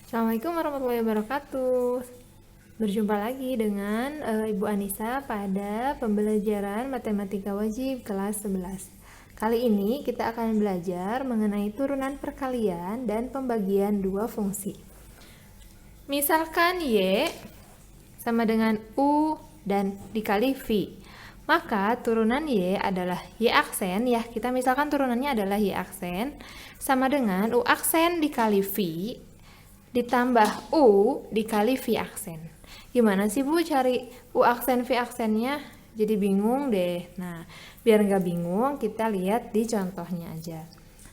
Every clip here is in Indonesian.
Assalamualaikum warahmatullahi wabarakatuh. Berjumpa lagi dengan Ibu Anissa pada pembelajaran Matematika Wajib kelas 11. Kali ini kita akan belajar mengenai turunan perkalian dan pembagian dua fungsi. Misalkan Y sama dengan U dan dikali V. Maka turunan Y adalah Y aksen, ya kita misalkan turunannya adalah Y aksen, sama dengan U aksen dikali V ditambah U dikali V aksen. Gimana sih Bu cari U aksen V aksennya? Jadi bingung deh. Nah, biar nggak bingung, kita lihat di contohnya aja.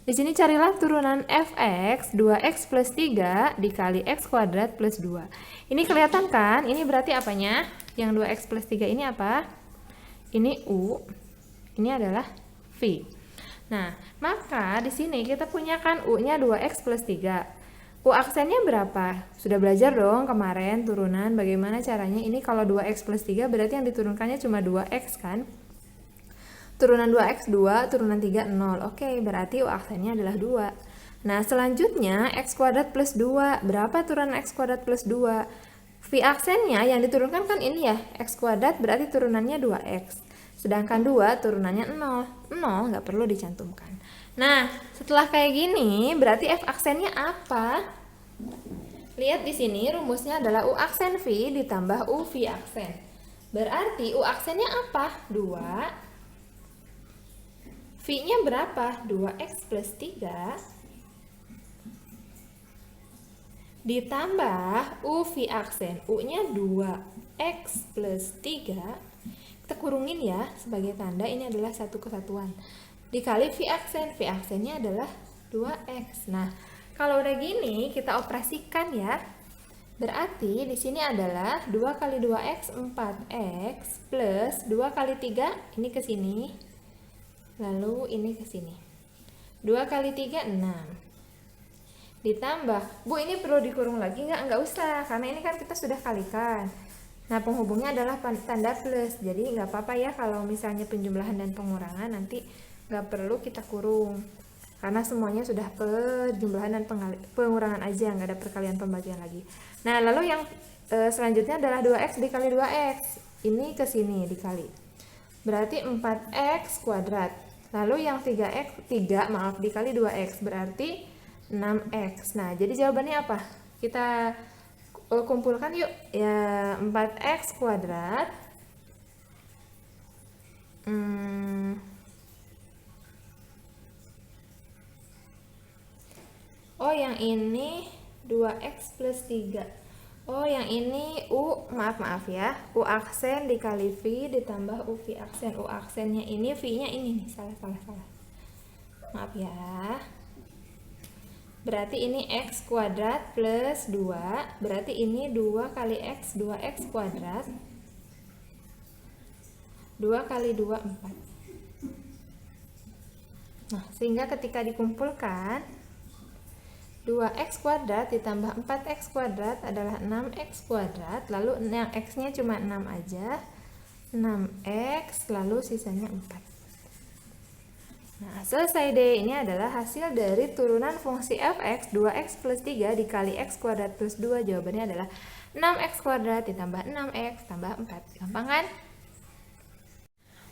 Di sini carilah turunan fx 2x plus 3 dikali x kuadrat plus 2. Ini kelihatan kan? Ini berarti apanya? Yang 2x plus 3 ini apa? Ini U, ini adalah V. Nah, maka di sini kita punya kan U-nya 2x plus 3. U aksennya berapa? Sudah belajar dong kemarin turunan bagaimana caranya. Ini kalau 2x plus 3 berarti yang diturunkannya cuma 2x kan? Turunan 2x 2, turunan 3 0. Oke, berarti U aksennya adalah 2. Nah, selanjutnya x kuadrat plus 2. Berapa turunan x kuadrat plus 2? V aksennya yang diturunkan kan ini ya, x kuadrat berarti turunannya 2x. Sedangkan 2 turunannya 0. 0 nggak perlu dicantumkan. Nah, setelah kayak gini, berarti f aksennya apa? Lihat di sini rumusnya adalah U aksen V ditambah U V aksen. Berarti U aksennya apa? 2. V-nya berapa? 2x plus 3 ditambah U V aksen. U-nya 2x plus 3. Kita kurungin ya sebagai tanda ini adalah satu kesatuan. Dikali V aksen. V aksennya adalah 2x. Nah, kalau udah gini kita operasikan ya. Berarti di sini adalah 2 kali 2x 4x plus 2 kali 3 ini ke sini. Lalu ini ke sini. 2 kali 3 6. Ditambah, Bu ini perlu dikurung lagi nggak usah, karena ini kan kita sudah kalikan. Nah, penghubungnya adalah tanda plus, jadi nggak apa-apa ya kalau misalnya penjumlahan dan pengurangan nanti nggak perlu kita kurung. Karena semuanya sudah penjumlahan dan pengurangan aja, nggak ada perkalian pembagian lagi. Nah, lalu yang selanjutnya adalah 2x dikali 2x. Ini ke sini dikali. Berarti 4x kuadrat. Lalu yang 3x, dikali 2x. Berarti 6x. Nah, jadi jawabannya apa? Kita kumpulkan yuk. Ya, 4x kuadrat. Oh, yang ini 2x plus 3. Oh, yang ini U, maaf ya. U aksen dikali V ditambah U V aksen. U aksennya ini, V-nya ini nih. Salah. Maaf ya. Berarti ini x kuadrat plus 2. Berarti ini 2 kali x, 2x kuadrat. 2 kali 2, 4. Nah, sehingga ketika dikumpulkan 2x kuadrat ditambah 4x kuadrat adalah 6x kuadrat. Lalu yang x-nya cuma 6 aja. 6x, lalu sisanya 4. Nah, selesai deh. Ini adalah hasil dari turunan fungsi fx 2x plus 3 dikali x kuadrat plus 2. Jawabannya adalah 6x kuadrat ditambah 6x tambah 4. Gampang kan?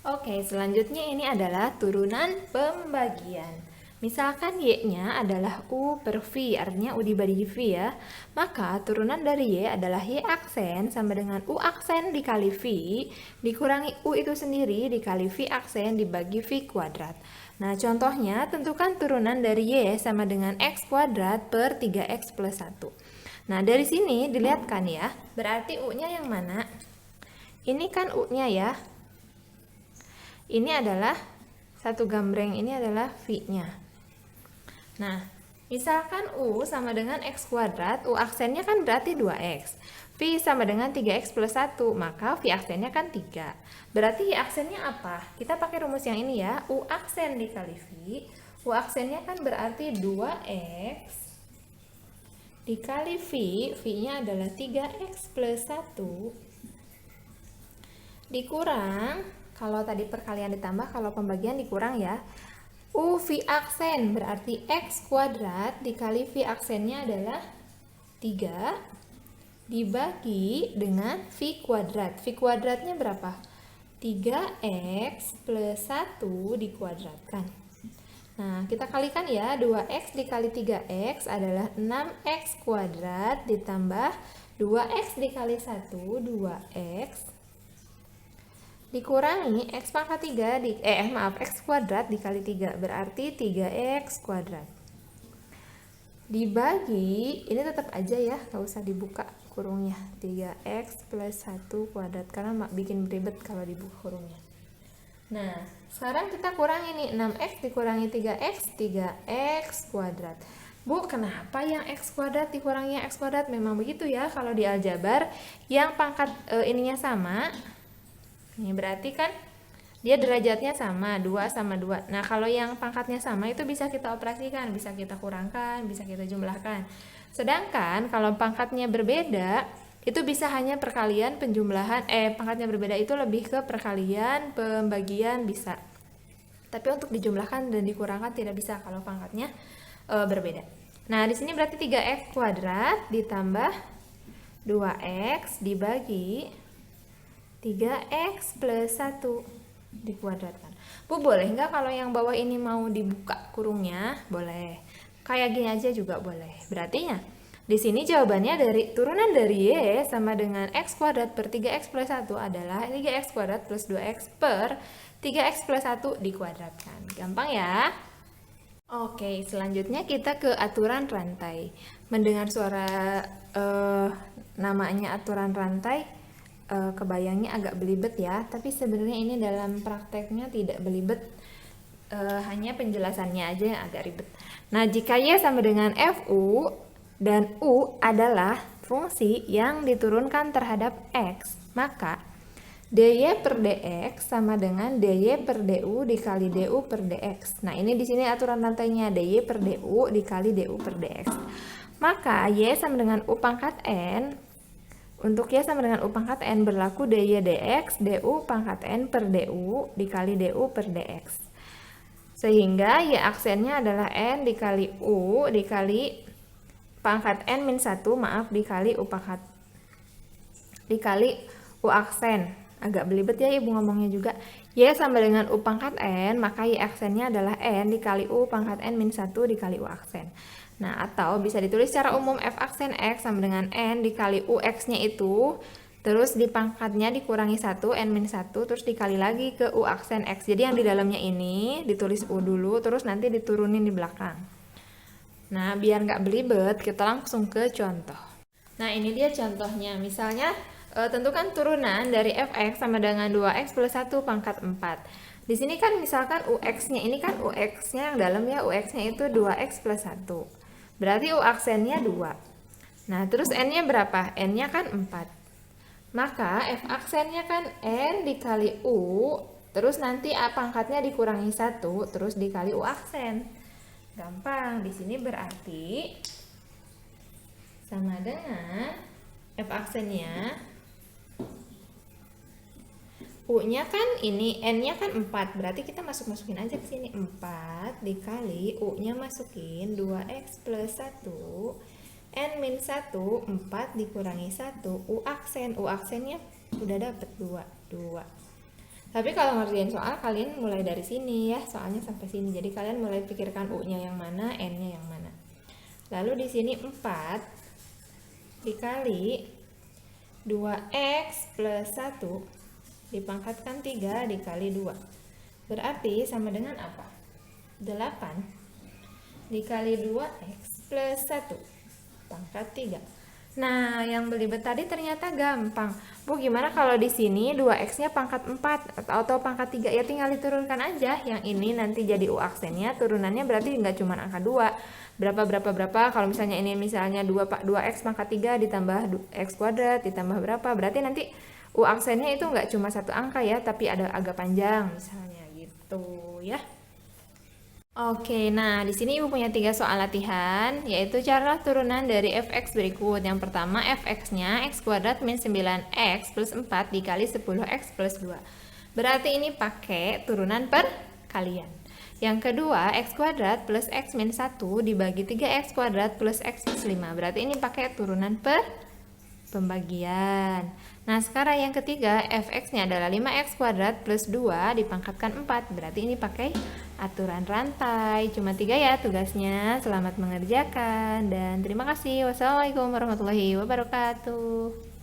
Oke, selanjutnya ini adalah turunan pembagian. Misalkan Y-nya adalah U per V, artinya U dibagi V ya. Maka turunan dari Y adalah Y aksen sama dengan U aksen dikali V, dikurangi U itu sendiri dikali V aksen dibagi V kuadrat. Nah, contohnya tentukan turunan dari Y sama dengan X kuadrat per 3X plus 1. Nah, dari sini dilihatkan ya, berarti U-nya yang mana? Ini kan U-nya ya. Ini adalah satu gambreng, ini adalah V-nya. Nah, misalkan U sama dengan X kuadrat, U aksennya kan berarti 2X. V sama dengan 3X plus 1, maka V aksennya kan 3. Berarti Y aksennya apa? Kita pakai rumus yang ini ya, U aksen dikali V. U aksennya kan berarti 2X dikali V, V-nya adalah 3X plus 1. Dikurang, kalau tadi perkalian ditambah, kalau pembagian dikurang ya. U V aksen berarti X kuadrat dikali V aksennya adalah 3 dibagi dengan V kuadrat. V kuadratnya berapa? 3x plus 1 dikuadratkan. Nah, kita kalikan ya, 2x dikali 3x adalah 6x kuadrat ditambah 2x dikali 1, 2x dikurangi x pangkat 3 x kuadrat dikali 3 berarti 3x kuadrat. Dibagi, ini tetap aja ya, nggak usah dibuka kurungnya, 3x plus 1 kuadrat karena bikin ribet kalau dibuka kurungnya. Nah, sekarang kita kurangi nih, 6x dikurangi 3x, 3x kuadrat. Bu, kenapa yang x kuadrat dikurangi yang x kuadrat? Memang begitu ya, kalau di aljabar yang pangkat ininya sama, ini berarti kan dia derajatnya sama, 2 sama 2. Nah, kalau yang pangkatnya sama itu bisa kita operasikan, bisa kita kurangkan, bisa kita jumlahkan. Sedangkan kalau pangkatnya berbeda, itu bisa hanya perkalian penjumlahan, pangkatnya berbeda itu lebih ke perkalian, pembagian bisa. Tapi untuk dijumlahkan dan dikurangkan tidak bisa kalau pangkatnya berbeda. Nah, di sini berarti 3x kuadrat ditambah 2x dibagi 3x plus 1 dikuadratkan. Bu, boleh nggak kalau yang bawah ini mau dibuka kurungnya? Boleh. Kayak gini aja juga boleh. Berarti ya, di sini jawabannya dari turunan dari y sama dengan x kuadrat per 3x plus 1 adalah 3x kuadrat plus 2x per 3x plus 1 dikuadratkan. Gampang ya? Oke, selanjutnya kita ke aturan rantai. Mendengar suara namanya aturan rantai, kebayangnya agak belibet ya, tapi sebenarnya ini dalam prakteknya tidak belibet, hanya penjelasannya aja yang agak ribet. Nah, jika y sama dengan fu dan u adalah fungsi yang diturunkan terhadap x, maka dy per dx sama dengan dy per du dikali du per dx. Nah, ini di sini aturan rantainya, dy per du dikali du per dx. Maka y sama dengan u pangkat n. Untuk y sama dengan u pangkat n berlaku dy dx du pangkat n per du dikali du per dx. Sehingga y aksennya adalah n dikali u dikali pangkat n min 1, dikali u pangkat dikali u aksen. Agak belibet ya ibu ngomongnya juga. Y sama dengan u pangkat n, maka y aksennya adalah n dikali u pangkat n min 1 dikali u aksen. Nah, atau bisa ditulis secara umum f aksen x sama dengan n dikali u x-nya itu, terus di pangkatnya dikurangi 1, n min 1, terus dikali lagi ke u aksen x. Jadi yang di dalamnya ini ditulis u dulu, terus nanti diturunin di belakang. Nah, biar nggak belibet, kita langsung ke contoh. Nah, ini dia contohnya. Misalnya, tentukan turunan dari fx sama dengan 2x plus 1 pangkat 4. Di sini kan misalkan ux-nya, ini kan ux-nya yang dalam ya, ux-nya itu 2x plus 1. Berarti u aksennya 2. Nah, terus n-nya berapa? N-nya kan 4. Maka f aksennya kan n dikali u, terus nanti a pangkatnya dikurangi 1, terus dikali u aksen. Gampang. Di sini berarti sama dengan f aksennya, u-nya kan ini, n-nya kan 4. Berarti kita masukin aja ke sini 4 dikali u-nya masukin 2x plus 1 n min 1, 4 dikurangi 1 u aksen. U aksennya udah dapet 2. Tapi kalau ngerjain soal kalian mulai dari sini ya, soalnya sampai sini. Jadi kalian mulai pikirkan u-nya yang mana, n-nya yang mana. Lalu di sini 4 dikali 2x plus 1 dipangkatkan 3 dikali 2. Berarti sama dengan apa? 8 dikali 2x plus 1 pangkat 3. Nah, yang belibet tadi ternyata gampang. Bu, gimana kalau di sini 2x-nya pangkat 4 atau pangkat 3? Ya tinggal diturunkan aja. Yang ini nanti jadi u aksennya, turunannya berarti nggak cuma angka 2. Berapa. Kalau misalnya ini misalnya 2x pangkat 3 ditambah x kuadrat ditambah berapa? Berarti nanti u aksennya itu nggak cuma satu angka ya, tapi ada agak panjang misalnya gitu ya. Oke, nah di sini ibu punya 3 soal latihan, yaitu cara turunan dari fx berikut. Yang pertama, fx-nya x kuadrat min 9x plus 4 dikali 10x plus 2. Berarti ini pakai turunan perkalian. Yang kedua, x kuadrat plus x min 1 dibagi 3x kuadrat plus x plus 5. Berarti ini pakai turunan pembagian. Nah, sekarang yang ketiga, fx-nya adalah 5x kuadrat plus 2 dipangkatkan 4. Berarti ini pakai aturan rantai. Cuma 3 ya tugasnya. Selamat mengerjakan dan terima kasih. Wassalamualaikum warahmatullahi wabarakatuh.